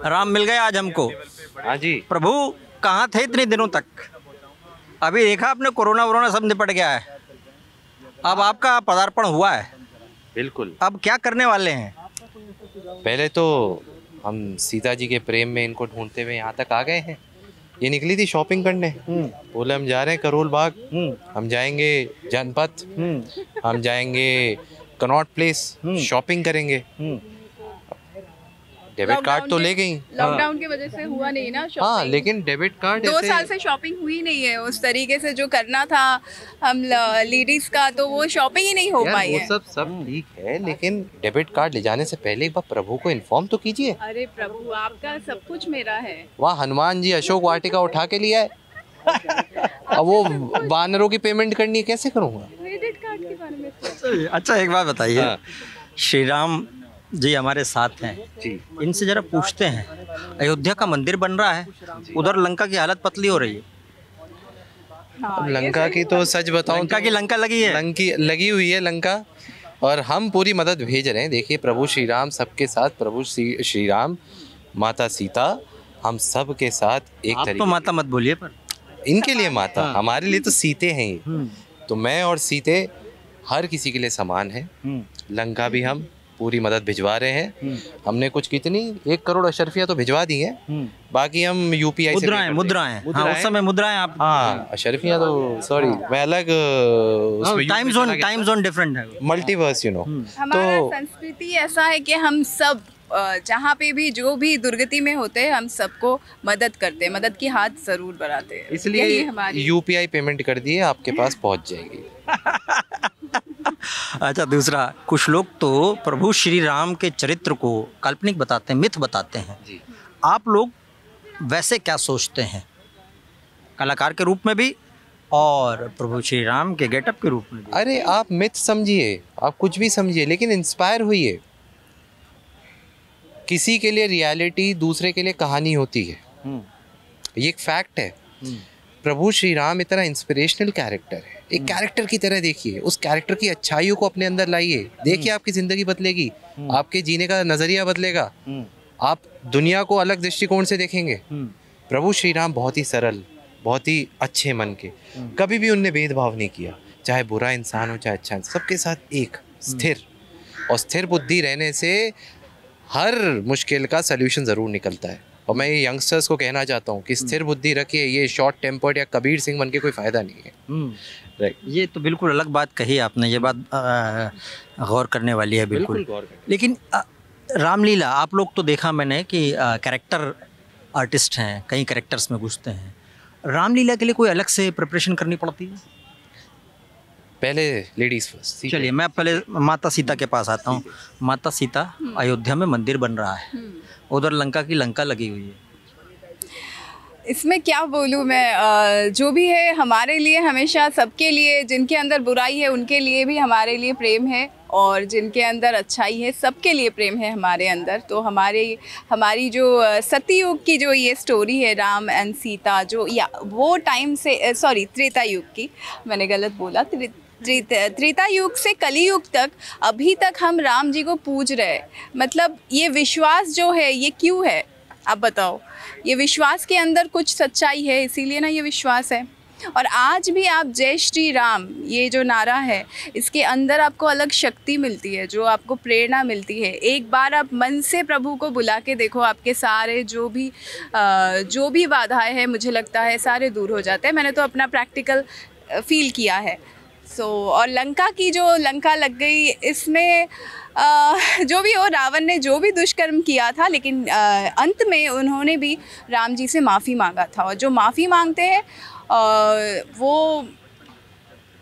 राम मिल गए आज हमको। हाँ जी। प्रभु कहाँ थे इतने दिनों तक? अभी देखा आपने, कोरोना वोरोना सब निपट गया है, अब आपका पदार्पण हुआ है। बिल्कुल। अब क्या करने वाले हैं? पहले तो हम सीता जी के प्रेम में इनको ढूंढते हुए यहाँ तक आ गए हैं। ये निकली थी शॉपिंग करने, बोले हम जा रहे हैं करोल बाग, हम जाएंगे जनपथ, हम जाएंगे कनॉट प्लेस, शॉपिंग करेंगे। डेबिट कार्ड तो ले गई, लॉकडाउन की वजह से हुआ नहीं ना शॉपिंग। हाँ, लेकिन डेबिट कार्ड 2 साल से शॉपिंग हुई नहीं है उस तरीके से जो करना था हम लेडीज का, तो वो शॉपिंग ही नहीं हो पाई वो है। सब ठीक है, लेकिन डेबिट कार्ड ले जाने से पहले एक बार प्रभु को इन्फॉर्म तो कीजिए। अरे प्रभु, आपका सब कुछ मेरा है। वहाँ हनुमान जी अशोक वाटिका उठा के लिया है, अब वो वानरों की पेमेंट करनी है, कैसे करूँगा? क्रेडिट कार्ड के बारे में अच्छा एक बात बताइए, हाँ। श्री राम जी हमारे साथ हैं जी। इनसे जरा पूछते हैं, अयोध्या का मंदिर बन रहा है, उधर लंका की हालत पतली हो रही है। अब लंका की तो सच बताऊं, लंका की लंका लगी है, लगी हुई है लंका, और हम पूरी मदद भेज रहे हैं। देखिए प्रभु श्री राम सबके साथ, प्रभु श्री राम, माता सीता, हम सब के साथ एक आप तरीके। तो माता मत बोलिए, पर इनके लिए माता, हमारे लिए तो सीते हैं ये। तो मैं और सीते हर किसी के लिए समान है। लंका भी हम पूरी मदद भिजवा रहे हैं। हमने कुछ कितनी 1 करोड़ अशरफियाँ तो भिजवा दी हैं, बाकी हम यूपीआई से मुद्राएं हाँ, उस समय मुद्राएं आप, हाँ अशरफियाँ तो सॉरी मैं अलग टाइम जोन डिफरेंट है, मल्टीवर्स हमारा संस्कृति ऐसा है कि हम सब जहाँ पे भी जो भी दुर्गति में होते हैं, हम सबको मदद करते हैं, मदद की हाथ जरूर बढ़ाते हैं। इसलिए यूपीआई पेमेंट कर दिए, आपके पास पहुँच जाएगी। अच्छा, दूसरा, कुछ लोग तो प्रभु श्री राम के चरित्र को काल्पनिक बताते हैं, मिथ बताते हैं जी। आप लोग वैसे क्या सोचते हैं, कलाकार के रूप में भी और प्रभु श्री राम के गेटअप के रूप में भी? अरे आप मिथ समझिए, आप कुछ भी समझिए, लेकिन इंस्पायर होइए। किसी के लिए रियलिटी, दूसरे के लिए कहानी होती है, ये एक फैक्ट है। प्रभु श्री राम इतना इंस्पिरेशनल कैरेक्टर है, एक कैरेक्टर की तरह देखिए, उस कैरेक्टर की अच्छाइयों को अपने अंदर लाइए, देखिए आपकी ज़िंदगी बदलेगी, आपके जीने का नज़रिया बदलेगा, आप दुनिया को अलग दृष्टिकोण से देखेंगे। प्रभु श्री राम बहुत ही सरल, बहुत ही अच्छे मन के, कभी भी उनने भेदभाव नहीं किया, चाहे बुरा इंसान हो चाहे अच्छा, सबके साथ एक स्थिर, और स्थिर बुद्धि रहने से हर मुश्किल का सल्यूशन ज़रूर निकलता है। और मैं ये यंगस्टर्स को कहना चाहता हूँ कि स्थिर बुद्धि रखिए, ये शॉर्ट टेम्पर्ड या कबीर सिंह बन के कोई फ़ायदा नहीं है। राइट, ये तो बिल्कुल अलग बात कही आपने, ये बात गौर करने वाली है बिल्कुल गौर करें। लेकिन रामलीला आप लोग तो देखा मैंने कि कैरेक्टर आर्टिस्ट हैं, कई कैरेक्टर्स में घुसते हैं, रामलीला के लिए कोई अलग से प्रिपरेशन करनी पड़ती है? पहले लेडीज फर्स्ट। चलिए मैं पहले माता सीता के पास आता हूँ। माता सीता, अयोध्या में मंदिर बन रहा है, उधर लंका की लंका लगी हुई है, इसमें क्या बोलूँ मैं, जो भी है हमारे लिए हमेशा, सबके लिए, जिनके अंदर बुराई है उनके लिए भी हमारे लिए प्रेम है, और जिनके अंदर अच्छाई है सबके लिए प्रेम है हमारे अंदर। तो हमारी जो सतयुग की जो ये स्टोरी है, राम एंड सीता, जो या वो टाइम से, सॉरी त्रेता युग की, मैंने गलत बोला, त्रेता युग से कलयुग तक, अभी तक हम राम जी को पूज रहे हैं। मतलब ये विश्वास जो है ये क्यों है, आप बताओ? ये विश्वास के अंदर कुछ सच्चाई है, इसीलिए ना ये विश्वास है। और आज भी आप जय श्री राम, ये जो नारा है, इसके अंदर आपको अलग शक्ति मिलती है, जो आपको प्रेरणा मिलती है। एक बार आप मन से प्रभु को बुला के देखो, आपके सारे जो भी बाधाएं हैं, मुझे लगता है सारे दूर हो जाते हैं। मैंने तो अपना प्रैक्टिकल फील किया है। और लंका की जो लंका लग गई, इसमें जो भी हो, रावण ने जो भी दुष्कर्म किया था, लेकिन अंत में उन्होंने भी राम जी से माफ़ी मांगा था, और जो माफ़ी मांगते हैं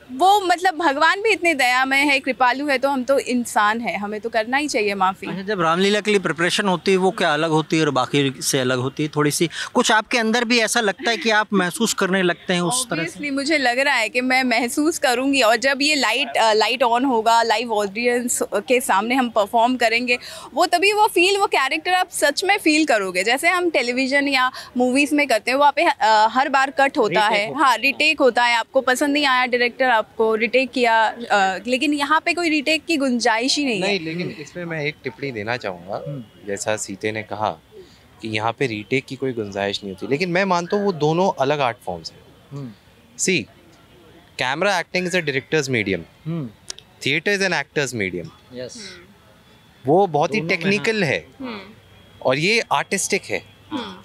वो मतलब भगवान भी इतने दयामय है, कृपालु है, तो हम तो इंसान है, हमें तो करना ही चाहिए माफ़ी। अच्छा, जब रामलीला के लिए प्रिपरेशन होती है वो क्या अलग होती है और बाकी से अलग होती है? थोड़ी सी कुछ आपके अंदर भी ऐसा लगता है कि आप महसूस करने लगते हैं उस तरह से? मुझे लग रहा है कि मैं महसूस करूंगी, और जब ये लाइट ऑन होगा, लाइव ऑडियंस के सामने हम परफॉर्म करेंगे, वो तभी वो कैरेक्टर आप सच में फील करोगे। जैसे हम टेलीविज़न या मूवीज़ में करते हैं, वहाँ पे हर बार कट होता है, हाँ रिटेक होता है, आपको पसंद नहीं आया, डायरेक्टर आपको रिटेक किया, लेकिन यहाँ पे कोई रिटेक की गुंजाइश ही नहीं है। लेकिन इसमें मैं एक टिप्पणी देना चाहूँगा। जैसा सीते ने कहा कि यहाँ पे रीटेक की कोई गुंजाइश नहीं होती, लेकिन मैं मानता हूँ वो दोनों अलग आर्ट फॉर्म्स हैं। See, camera acting is a director's medium, theatre is an actor's medium. Yes, वो बहुत ही दोनों में, टेक्निकल है और ये आर्टिस्टिक है,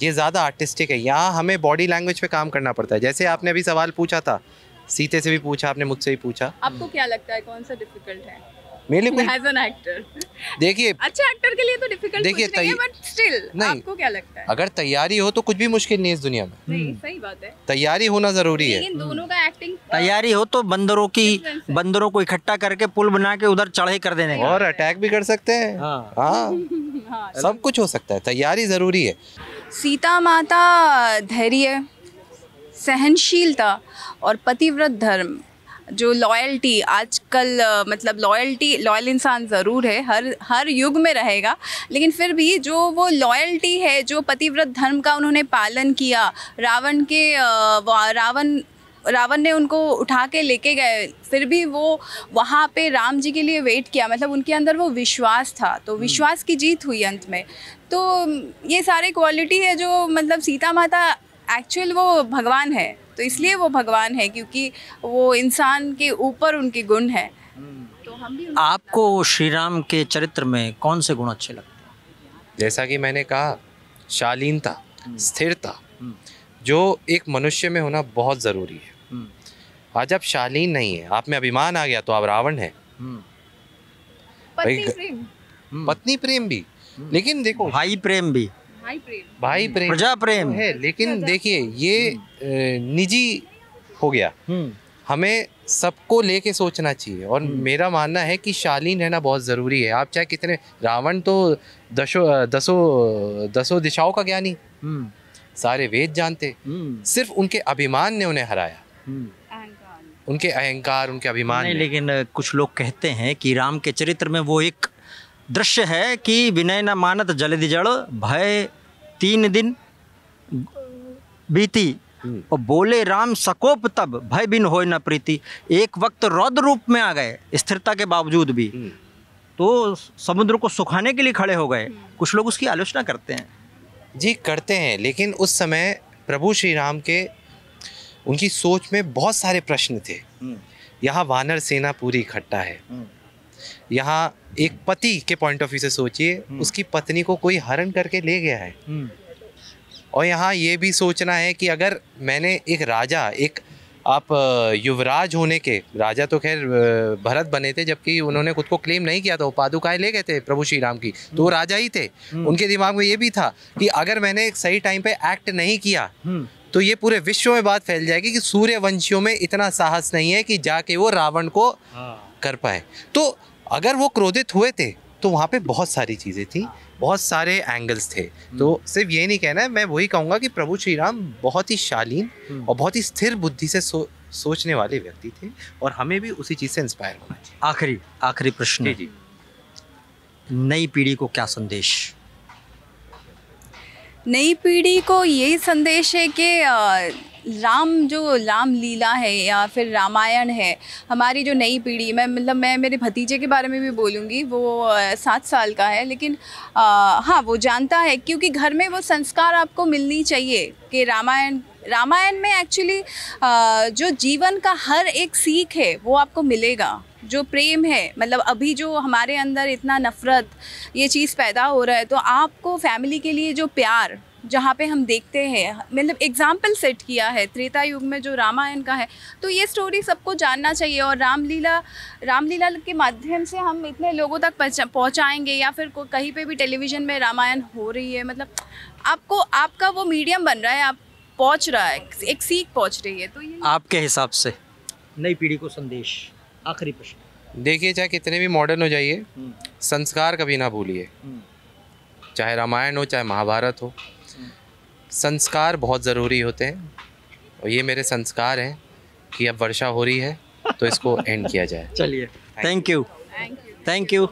ये ज़्यादा आर्टिस्टिक है। यहाँ हमें बॉडी लैंग्वेज पे काम करना पड़ता है। जैसे आपने अभी सवाल पूछा था, सीते से भी पूछा, आपने मुझसे भी पूछा, आपको क्या लगता है कौन सा डिफिकल्ट है मेरे लिए एज एन एक्टर? देखिए, अच्छे एक्टर के लिए तो डिफिकल्ट देखिए, कुछ नहीं है, बट स्टिल नहीं, आपको क्या लगता है? अगर तैयारी हो तो कुछ भी मुश्किल नहीं है इस दुनिया में। नहीं, सही बात है, तैयारी होना ज़रूरी है। लेकिन दोनों का एक्टिंग तैयारी हो तो Difference है। बंदरों को इकट्ठा करके पुल बना के उधर चढ़ाई कर देने का। और अटैक भी कर सकते हैं। हाँ। हाँ, सब कुछ हो सकता है, तैयारी ज़रूरी है। सीता माता धैर्य, सहनशीलता और पतिव्रत धर्म, जो लॉयल्टी आजकल मतलब लॉयल इंसान ज़रूर है, हर युग में रहेगा, लेकिन फिर भी जो वो लॉयल्टी है, जो पतिव्रत धर्म का उन्होंने पालन किया, रावण ने उनको उठा के लेके गए, फिर भी वो वहाँ पे राम जी के लिए वेट किया, मतलब उनके अंदर वो विश्वास था, तो विश्वास की जीत हुई अंत में। तो ये सारे क्वालिटी है जो मतलब सीता माता एक्चुअल वो भगवान है, तो इसलिए वो भगवान है क्योंकि वो इंसान के ऊपर उनके गुण हैं। तो हम भी आपको श्री राम के चरित्र में कौन से गुण अच्छे लगते हैं? जैसा कि मैंने कहा, शालीनता, स्थिरता, जो एक मनुष्य में होना बहुत ज़रूरी है। आज आप शालीन नहीं है, आप में अभिमान आ गया तो आप रावण है। पत्नी प्रेम भी, लेकिन देखो भाई प्रेम भी, भाई प्रेम, प्रजा प्रेम है, लेकिन देखिए ये निजी हो गया। हमें सबको लेके सोचना चाहिए और मेरा मानना है कि शालीन रहना बहुत ज़रूरी है। आप चाहे कितने, रावण तो दसों दिशाओं का ज्ञानी, सारे वेद जानते, सिर्फ उनके अभिमान ने उन्हें हराया, उनके अहंकार, उनके अभिमान नहीं, ने। लेकिन कुछ लोग कहते हैं कि राम के चरित्र में वो एक दृश्य है कि विनय न मानत जलधि जड़, भय 3 दिन बीती, और बोले राम सकोप तब, भय बिन होय न प्रीति। एक वक्त रौद्र रूप में आ गए स्थिरता के बावजूद भी, तो समुद्र को सुखाने के लिए खड़े हो गए। कुछ लोग उसकी आलोचना करते हैं। जी करते हैं, लेकिन उस समय प्रभु श्री राम के, उनकी सोच में बहुत सारे प्रश्न थे। यहाँ वानर सेना पूरी इकट्ठा है, यहाँ एक पति के पॉइंट ऑफ व्यू से सोचिए, उसकी पत्नी को कोई हरण करके ले गया है, और यहाँ ये भी सोचना है कि अगर मैंने एक राजा, एक आप युवराज होने के, राजा तो खैर भरत बने थे जबकि उन्होंने खुद को क्लेम नहीं किया था, वो पादुकाएं ले गए थे प्रभु श्री राम की, तो वो राजा ही थे। उनके दिमाग में ये भी था कि अगर मैंने एक सही टाइम पे एक्ट नहीं किया तो ये पूरे विश्व में बात फैल जाएगी कि सूर्यवंशियों में इतना साहस नहीं है कि जाके वो रावण को कर पाए। तो अगर वो क्रोधित हुए थे तो वहाँ पे बहुत सारी चीज़ें थी, बहुत सारे एंगल्स थे। तो सिर्फ ये नहीं कहना है, मैं वही कहूँगा कि प्रभु श्री राम बहुत ही शालीन और बहुत ही स्थिर बुद्धि से सोचने वाले व्यक्ति थे, और हमें भी उसी चीज़ से इंस्पायर होना चाहिए। आखिरी प्रश्न, जी, नई पीढ़ी को क्या संदेश? नई पीढ़ी को यही संदेश है कि राम लीला है या फिर रामायण है, हमारी जो नई पीढ़ी, मैं मेरे भतीजे के बारे में भी बोलूँगी, वो 7 साल का है, लेकिन हाँ वो जानता है, क्योंकि घर में वो संस्कार आपको मिलनी चाहिए कि रामायण में एक्चुअली जो जीवन का हर एक सीख है वो आपको मिलेगा। जो प्रेम है, मतलब अभी जो हमारे अंदर इतना नफ़रत ये चीज़ पैदा हो रहा है, तो आपको फैमिली के लिए जो प्यार जहाँ पे हम देखते हैं, मतलब एग्जाम्पल सेट किया है त्रेता युग में जो रामायण का है, तो ये स्टोरी सबको जानना चाहिए। और रामलीला के माध्यम से हम इतने लोगों तक पहुँचाएंगे, या फिर कहीं पे भी टेलीविज़न में रामायण हो रही है, मतलब आपको आपका वो मीडियम बन रहा है, आप पहुँच रहा है, एक सीख पहुँच रही है। तो ये आपके हिसाब से नई पीढ़ी को संदेश, आखिरी प्रश्न। देखिए, चाहे कितने भी मॉडर्न हो जाइए, संस्कार कभी ना भूलिए, चाहे रामायण हो चाहे महाभारत हो, संस्कार बहुत ज़रूरी होते हैं, और ये मेरे संस्कार हैं कि अब वर्षा हो रही है तो इसको एंड किया जाए। चलिए, थैंक यू।